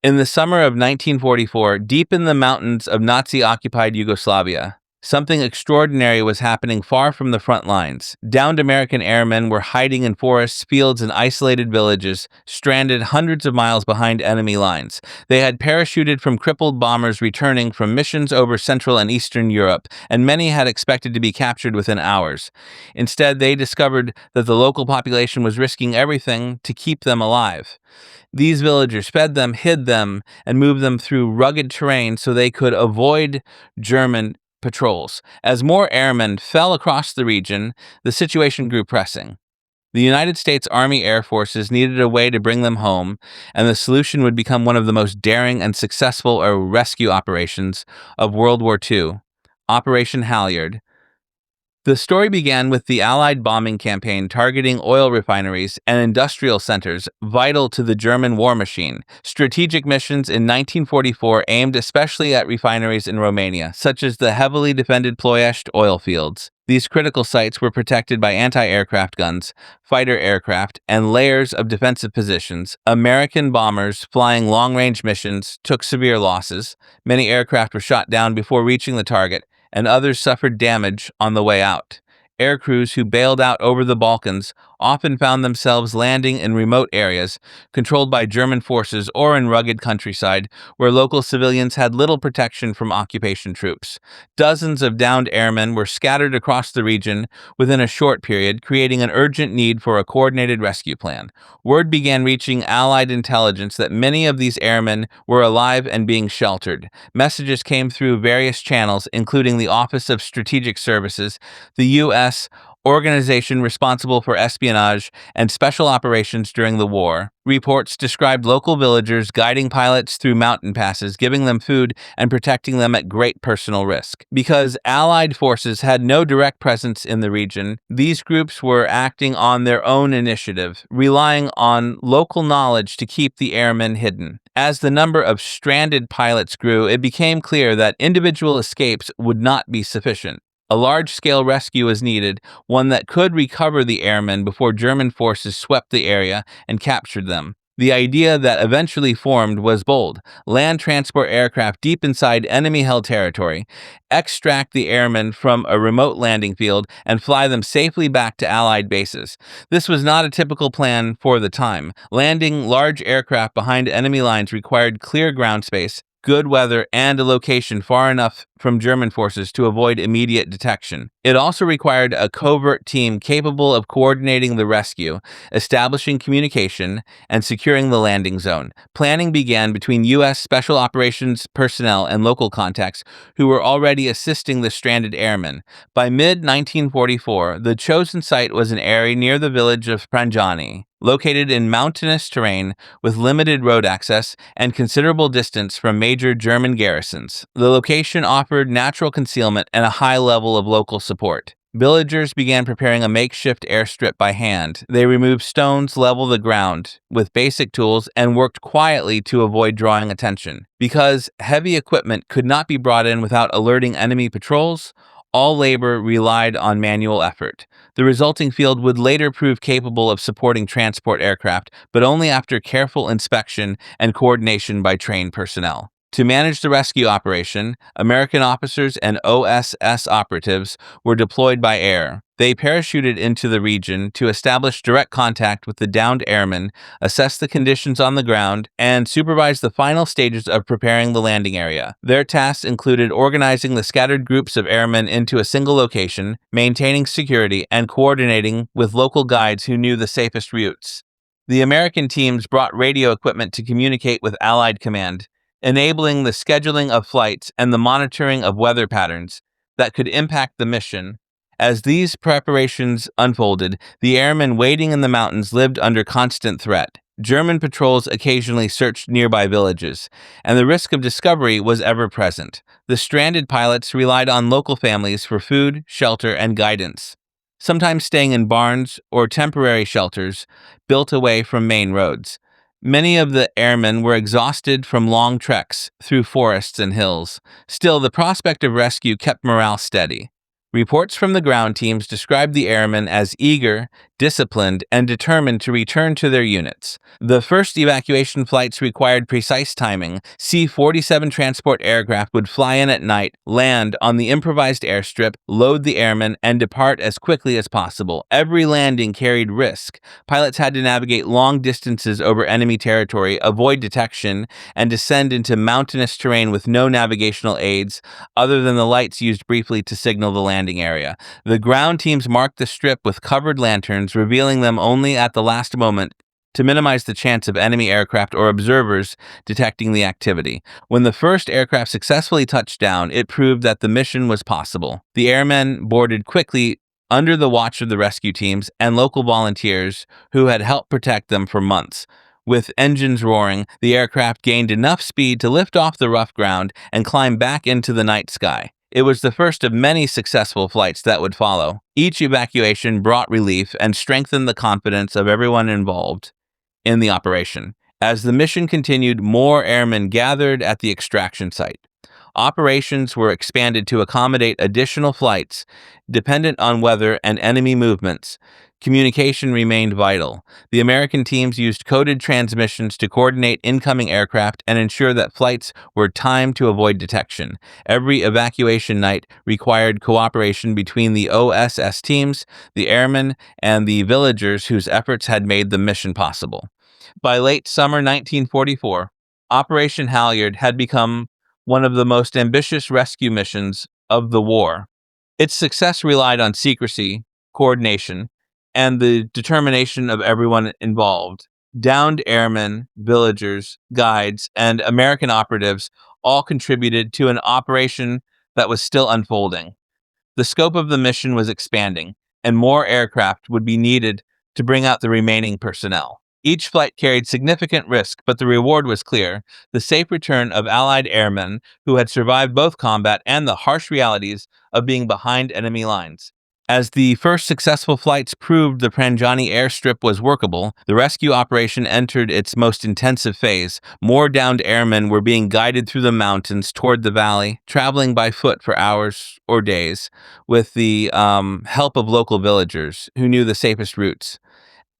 In the summer of 1944, deep in the mountains of Nazi-occupied Yugoslavia, something extraordinary was happening far from the front lines. Downed American airmen were hiding in forests, fields, and isolated villages, stranded hundreds of miles behind enemy lines. They had parachuted from crippled bombers returning from missions over Central and Eastern Europe, and many had expected to be captured within hours. Instead, they discovered that the local population was risking everything to keep them alive. These villagers fed them, hid them, and moved them through rugged terrain so they could avoid German patrols. As more airmen fell across the region, the situation grew pressing. The United States Army Air Forces needed a way to bring them home, and the solution would become one of the most daring and successful rescue operations of World War II, Operation Halyard. The story began with the Allied bombing campaign targeting oil refineries and industrial centers vital to the German war machine. Strategic missions in 1944 aimed especially at refineries in Romania, such as the heavily defended Ploiești oil fields. These critical sites were protected by anti-aircraft guns, fighter aircraft, and layers of defensive positions. American bombers flying long-range missions took severe losses. Many aircraft were shot down before reaching the target, and others suffered damage on the way out. Air crews who bailed out over the Balkans often found themselves landing in remote areas controlled by German forces or in rugged countryside where local civilians had little protection from occupation troops. Dozens of downed airmen were scattered across the region within a short period, creating an urgent need for a coordinated rescue plan. Word began reaching Allied intelligence that many of these airmen were alive and being sheltered. Messages came through various channels, including the Office of Strategic Services, the U.S. organization responsible for espionage and special operations during the war. Reports described local villagers guiding pilots through mountain passes, giving them food and protecting them at great personal risk. Because Allied forces had no direct presence in the region, these groups were acting on their own initiative, relying on local knowledge to keep the airmen hidden. As the number of stranded pilots grew, it became clear that individual escapes would not be sufficient. A large-scale rescue was needed, one that could recover the airmen before German forces swept the area and captured them. The idea that eventually formed was bold: land transport aircraft deep inside enemy-held territory, extract the airmen from a remote landing field, and fly them safely back to Allied bases. This was not a typical plan for the time. Landing large aircraft behind enemy lines required clear ground space, good weather, and a location far enough from German forces to avoid immediate detection. It also required a covert team capable of coordinating the rescue, establishing communication, and securing the landing zone. Planning began between U.S. Special Operations personnel and local contacts who were already assisting the stranded airmen. By mid-1944, the chosen site was an area near the village of Pranjani, located in mountainous terrain with limited road access and considerable distance from major German garrisons. The location offered natural concealment and a high level of local support. Villagers began preparing a makeshift airstrip by hand. They removed stones, leveled the ground with basic tools, and worked quietly to avoid drawing attention. Because heavy equipment could not be brought in without alerting enemy patrols, all labor relied on manual effort. The resulting field would later prove capable of supporting transport aircraft, but only after careful inspection and coordination by trained personnel. To manage the rescue operation, American officers and OSS operatives were deployed by air. They parachuted into the region to establish direct contact with the downed airmen, assess the conditions on the ground, and supervise the final stages of preparing the landing area. Their tasks included organizing the scattered groups of airmen into a single location, maintaining security, and coordinating with local guides who knew the safest routes. The American teams brought radio equipment to communicate with Allied command, enabling the scheduling of flights and the monitoring of weather patterns that could impact the mission. As these preparations unfolded, the airmen waiting in the mountains lived under constant threat. German patrols occasionally searched nearby villages, and the risk of discovery was ever present. The stranded pilots relied on local families for food, shelter, and guidance, sometimes staying in barns or temporary shelters built away from main roads. Many of the airmen were exhausted from long treks through forests and hills. Still, the prospect of rescue kept morale steady. Reports from the ground teams described the airmen as eager, disciplined, and determined to return to their units. The first evacuation flights required precise timing. C-47 transport aircraft would fly in at night, land on the improvised airstrip, load the airmen, and depart as quickly as possible. Every landing carried risk. Pilots had to navigate long distances over enemy territory, avoid detection, and descend into mountainous terrain with no navigational aids other than the lights used briefly to signal the landing area. The ground teams marked the strip with covered lanterns, revealing them only at the last moment to minimize the chance of enemy aircraft or observers detecting the activity. When the first aircraft successfully touched down, it proved that the mission was possible. The airmen boarded quickly under the watch of the rescue teams and local volunteers who had helped protect them for months. With engines roaring, the aircraft gained enough speed to lift off the rough ground and climb back into the night sky. It was the first of many successful flights that would follow. Each evacuation brought relief and strengthened the confidence of everyone involved in the operation. As the mission continued, more airmen gathered at the extraction site. Operations were expanded to accommodate additional flights, dependent on weather and enemy movements. Communication remained vital. The American teams used coded transmissions to coordinate incoming aircraft and ensure that flights were timed to avoid detection. Every evacuation night required cooperation between the OSS teams, the airmen, and the villagers whose efforts had made the mission possible. By late summer 1944, Operation Halyard had become one of the most ambitious rescue missions of the war. Its success relied on secrecy, coordination, and the determination of everyone involved. Downed airmen, villagers, guides, and American operatives all contributed to an operation that was still unfolding. The scope of the mission was expanding, and more aircraft would be needed to bring out the remaining personnel. Each flight carried significant risk, but the reward was clear: the safe return of Allied airmen who had survived both combat and the harsh realities of being behind enemy lines. As the first successful flights proved the Pranjani airstrip was workable, the rescue operation entered its most intensive phase. More downed airmen were being guided through the mountains toward the valley, traveling by foot for hours or days, with the help of local villagers who knew the safest routes.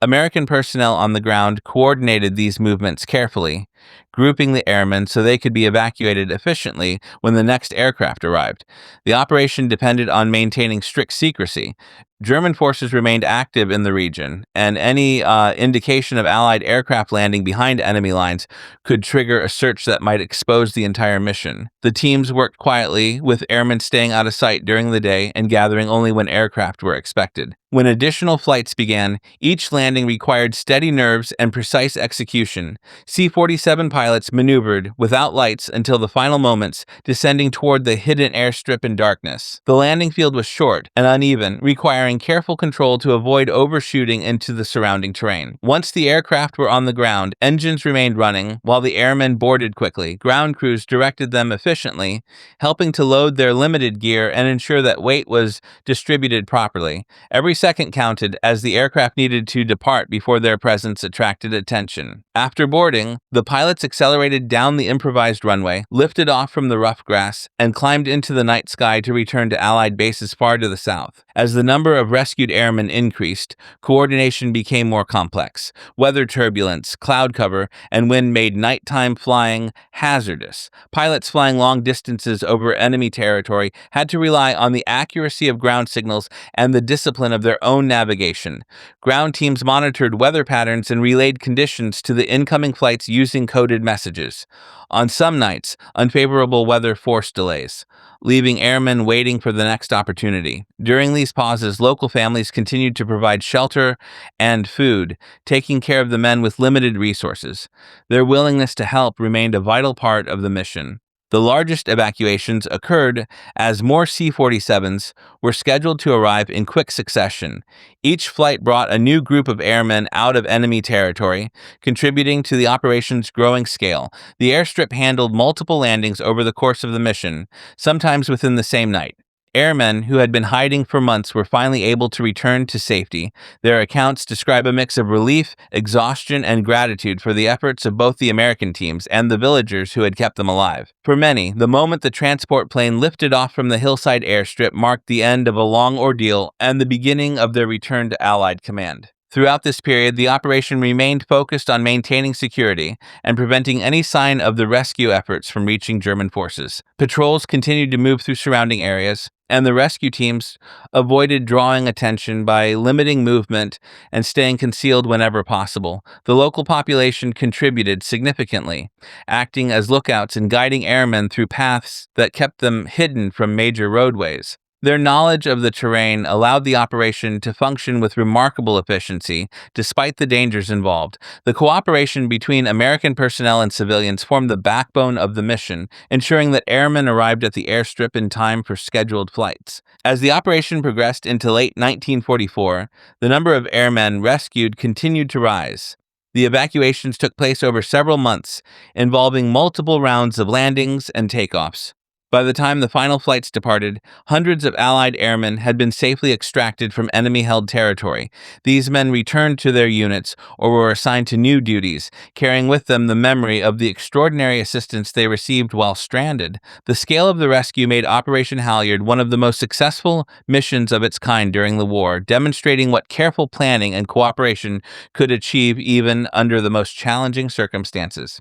American personnel on the ground coordinated these movements carefully, grouping the airmen so they could be evacuated efficiently when the next aircraft arrived. The operation depended on maintaining strict secrecy. German forces remained active in the region, and any indication of Allied aircraft landing behind enemy lines could trigger a search that might expose the entire mission. The teams worked quietly, with airmen staying out of sight during the day and gathering only when aircraft were expected. When additional flights began, each landing required steady nerves and precise execution. C-47 pilots maneuvered without lights until the final moments, descending toward the hidden airstrip in darkness. The landing field was short and uneven, requiring careful control to avoid overshooting into the surrounding terrain. Once the aircraft were on the ground, engines remained running while the airmen boarded quickly. Ground crews directed them efficiently, helping to load their limited gear and ensure that weight was distributed properly. Every second counted, as the aircraft needed to depart before their presence attracted attention. After boarding, the pilots accelerated down the improvised runway, lifted off from the rough grass, and climbed into the night sky to return to Allied bases far to the south. As the number of rescued airmen increased, coordination became more complex. Weather turbulence, cloud cover, and wind made nighttime flying hazardous. Pilots flying long distances over enemy territory had to rely on the accuracy of ground signals and the discipline of their own navigation. Ground teams monitored weather patterns and relayed conditions to the incoming flights using coded messages. On some nights, unfavorable weather forced delays, leaving airmen waiting for the next opportunity. During these pauses, local families continued to provide shelter and food, taking care of the men with limited resources. Their willingness to help remained a vital part of the mission. The largest evacuations occurred as more C-47s were scheduled to arrive in quick succession. Each flight brought a new group of airmen out of enemy territory, contributing to the operation's growing scale. The airstrip handled multiple landings over the course of the mission, sometimes within the same night. Airmen who had been hiding for months were finally able to return to safety. Their accounts describe a mix of relief, exhaustion, and gratitude for the efforts of both the American teams and the villagers who had kept them alive. For many, the moment the transport plane lifted off from the hillside airstrip marked the end of a long ordeal and the beginning of their return to Allied command. Throughout this period, the operation remained focused on maintaining security and preventing any sign of the rescue efforts from reaching German forces. Patrols continued to move through surrounding areas, and the rescue teams avoided drawing attention by limiting movement and staying concealed whenever possible. The local population contributed significantly, acting as lookouts and guiding airmen through paths that kept them hidden from major roadways. Their knowledge of the terrain allowed the operation to function with remarkable efficiency, despite the dangers involved. The cooperation between American personnel and civilians formed the backbone of the mission, ensuring that airmen arrived at the airstrip in time for scheduled flights. As the operation progressed into late 1944, the number of airmen rescued continued to rise. The evacuations took place over several months, involving multiple rounds of landings and takeoffs. By the time the final flights departed, hundreds of Allied airmen had been safely extracted from enemy-held territory. These men returned to their units or were assigned to new duties, carrying with them the memory of the extraordinary assistance they received while stranded. The scale of the rescue made Operation Halyard one of the most successful missions of its kind during the war, demonstrating what careful planning and cooperation could achieve even under the most challenging circumstances.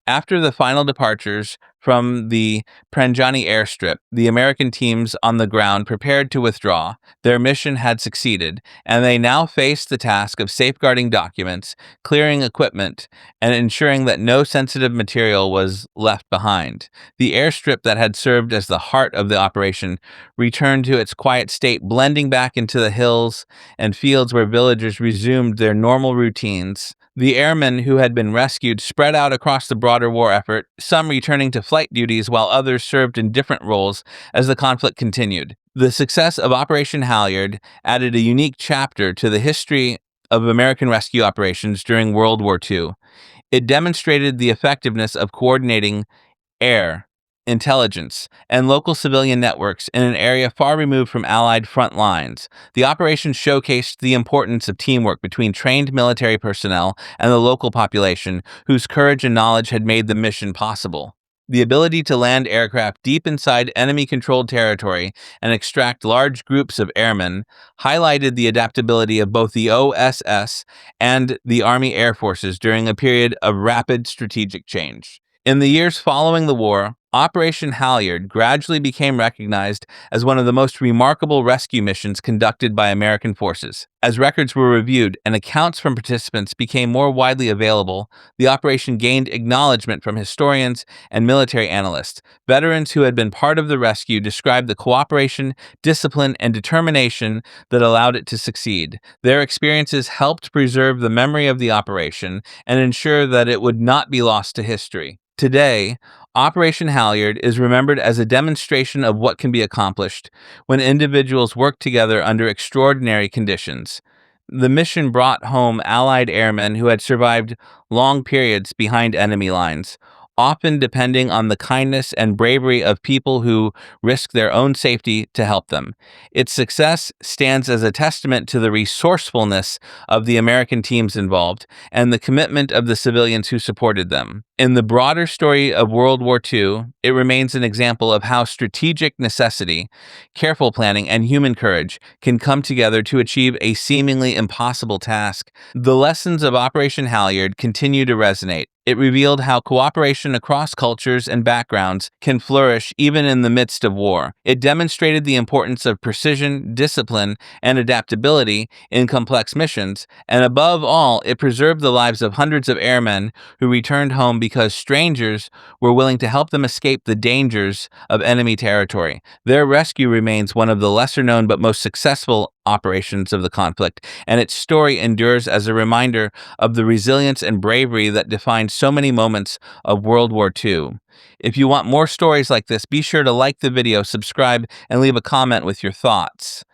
After the final departures from the Pranjani airstrip, the American teams on the ground prepared to withdraw. Their mission had succeeded, and they now faced the task of safeguarding documents, clearing equipment, and ensuring that no sensitive material was left behind. The airstrip that had served as the heart of the operation returned to its quiet state, blending back into the hills and fields where villagers resumed their normal routines. The airmen who had been rescued spread out across the broader war effort, some returning to flight duties while others served in different roles as the conflict continued. The success of Operation Halyard added a unique chapter to the history of American rescue operations during World War II. It demonstrated the effectiveness of coordinating air, intelligence, and local civilian networks in an area far removed from Allied front lines. The operation showcased the importance of teamwork between trained military personnel and the local population, whose courage and knowledge had made the mission possible. The ability to land aircraft deep inside enemy-controlled territory and extract large groups of airmen highlighted the adaptability of both the OSS and the Army Air Forces during a period of rapid strategic change. In the years following the war, Operation Halyard gradually became recognized as one of the most remarkable rescue missions conducted by American forces. As records were reviewed and accounts from participants became more widely available, the operation gained acknowledgement from historians and military analysts. Veterans who had been part of the rescue described the cooperation, discipline, and determination that allowed it to succeed. Their experiences helped preserve the memory of the operation and ensure that it would not be lost to history. Today, Operation Halyard is remembered as a demonstration of what can be accomplished when individuals work together under extraordinary conditions. The mission brought home Allied airmen who had survived long periods behind enemy lines, often depending on the kindness and bravery of people who risk their own safety to help them. Its success stands as a testament to the resourcefulness of the American teams involved and the commitment of the civilians who supported them. In the broader story of World War II, it remains an example of how strategic necessity, careful planning, and human courage can come together to achieve a seemingly impossible task. The lessons of Operation Halyard continue to resonate. It revealed how cooperation across cultures and backgrounds can flourish even in the midst of war. It demonstrated the importance of precision, discipline, and adaptability in complex missions, and above all, it preserved the lives of hundreds of airmen who returned home because strangers were willing to help them escape the dangers of enemy territory. Their rescue remains one of the lesser-known but most successful operations of the conflict, and its story endures as a reminder of the resilience and bravery that defined so many moments of World War II. If you want more stories like this, be sure to like the video, subscribe, and leave a comment with your thoughts.